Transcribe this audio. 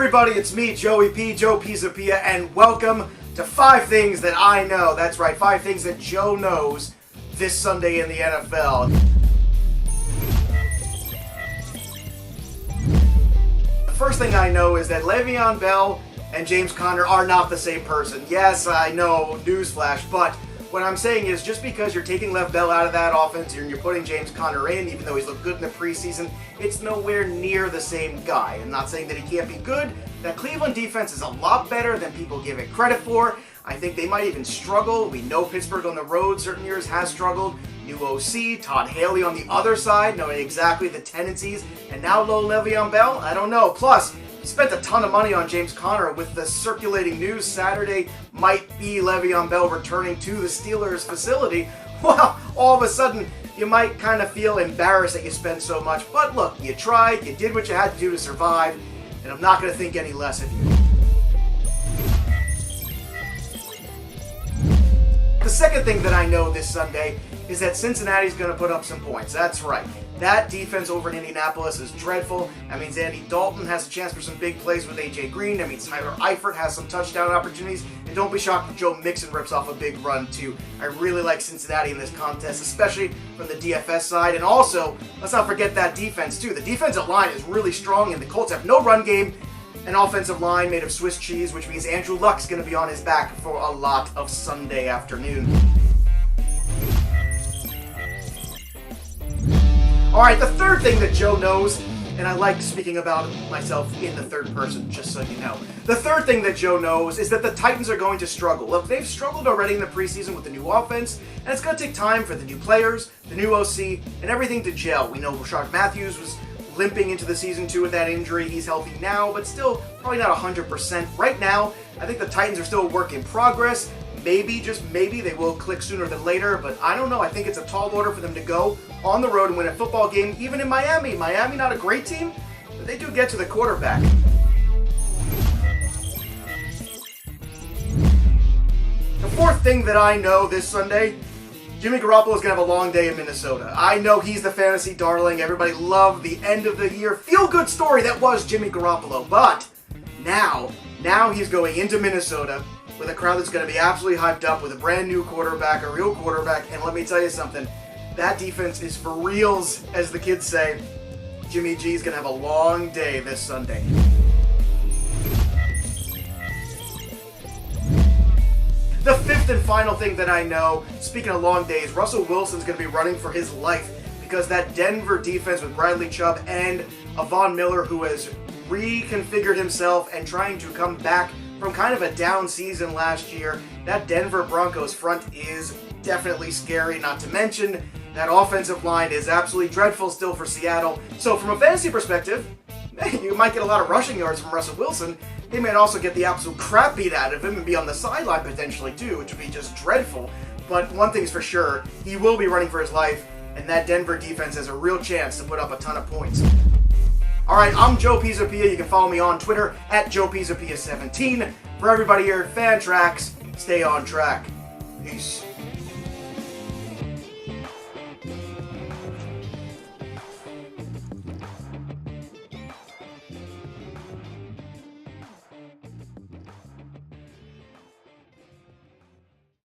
everybody, it's me, Joey P, Joe Pisapia, and welcome to 5 Things That I Know. That's right, 5 Things That Joe knows this Sunday in the NFL. The first thing I know is that Le'Veon Bell and James Conner are not the same person. Yes, I know, newsflash, but what I'm saying is just because you're taking Lev Bell out of that offense and you're putting James Conner in, even though he's looked good in the preseason, it's nowhere near the same guy. I'm not saying that he can't be good. That Cleveland defense is a lot better than people give it credit for. I think they might even struggle. We know Pittsburgh on the road certain years has struggled. New OC, Todd Haley on the other side, knowing exactly the tendencies. And now low Le'Veon Bell? I don't know. Plus, spent a ton of money on James Conner with the circulating news Saturday might be Le'Veon Bell returning to the Steelers facility. Well, all of a sudden, you might kind of feel embarrassed that you spent so much. But look, you tried, you did what you had to do to survive, and I'm not going to think any less of you. The second thing that I know this Sunday is that Cincinnati's going to put up some points. That's right. That defense over in Indianapolis is dreadful. That means Andy Dalton has a chance for some big plays with A.J. Green. That means Tyler Eifert has some touchdown opportunities. And don't be shocked if Joe Mixon rips off a big run, too. I really like Cincinnati in this contest, especially from the DFS side. And also, let's not forget that defense, too. The defensive line is really strong, and the Colts have no run game. An offensive line made of Swiss cheese, which means Andrew Luck's going to be on his back for a lot of Sunday afternoon. Alright, the third thing that Joe knows, and I like speaking about myself in the third person, just so you know. The third thing that Joe knows is that the Titans are going to struggle. Look, they've struggled already in the preseason with the new offense, and it's going to take time for the new players, the new OC, and everything to gel. We know Rashard Matthews was limping into the season 2 with that injury. He's healthy now, but still probably not 100%. Right now, I think the Titans are still a work in progress. Maybe, just maybe, they will click sooner than later, but I don't know. I think it's a tall order for them to go on the road and win a football game, even in Miami. Miami, not a great team, but they do get to the quarterback. The fourth thing that I know this Sunday, Jimmy Garoppolo is going to have a long day in Minnesota. I know he's the fantasy darling. Everybody loved the end of the year feel-good story that was Jimmy Garoppolo, but now he's going into Minnesota with a crowd that's going to be absolutely hyped up with a brand new quarterback, a real quarterback, and let me tell you something, that defense is for reals, as the kids say. Jimmy G is going to have a long day this Sunday. The fifth and final thing that I know, speaking of long days, Russell Wilson's going to be running for his life because that Denver defense with Bradley Chubb and Von Miller, who has reconfigured himself and trying to come back from kind of a down season last year, that Denver Broncos front is definitely scary, not to mention that offensive line is absolutely dreadful still for Seattle. So from a fantasy perspective, you might get a lot of rushing yards from Russell Wilson. He might also get the absolute crap beat out of him and be on the sideline potentially too, which would be just dreadful. But one thing's for sure, he will be running for his life, and that Denver defense has a real chance to put up a ton of points. Alright, I'm Joe Pisapia. You can follow me on Twitter at JoePisapia17. For everybody here at Fantrax, stay on track. Peace.